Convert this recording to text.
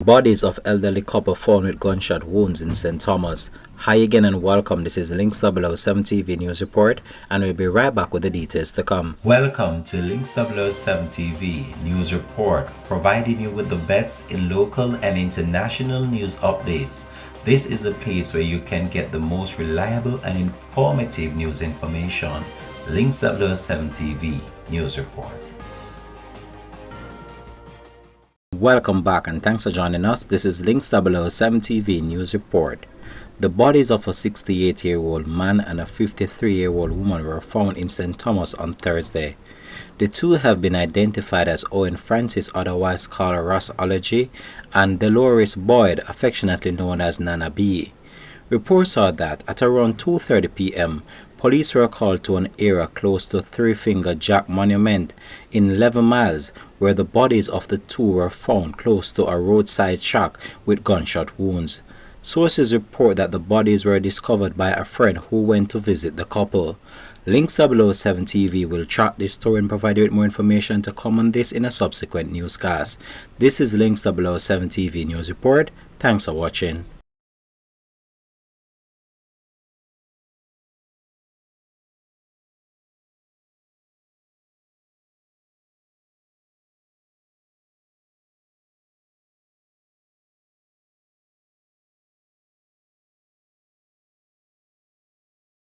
Bodies of elderly couple found with gunshot wounds in St. Thomas. Hi again and welcome. This is Links 007 TV News Report, and we'll be right back with the details to come. Welcome to Links 007 TV News Report, providing you with the best in local and international news updates. This is a place where you can get the most reliable and informative news information. Links 007 TV News Report. Welcome back and thanks for joining us. This is Links 007 TV News Report. The bodies of a 68-year-old man and a 53-year-old woman were found in St. Thomas on Thursday. The two have been identified as Owen Francis, otherwise called Ology, and Dolores Boyd, affectionately known as Nana B. Reports are that at around 2:30 p.m., police were called to an area close to Three Finger Jack Monument in 11 miles, where the bodies of the two were found close to a roadside shack with gunshot wounds. Sources report that the bodies were discovered by a friend who went to visit the couple. Links 007 TV will track this story and provide you with more information to come on this in a subsequent newscast. This is Links 007 TV News Report. Thanks for watching.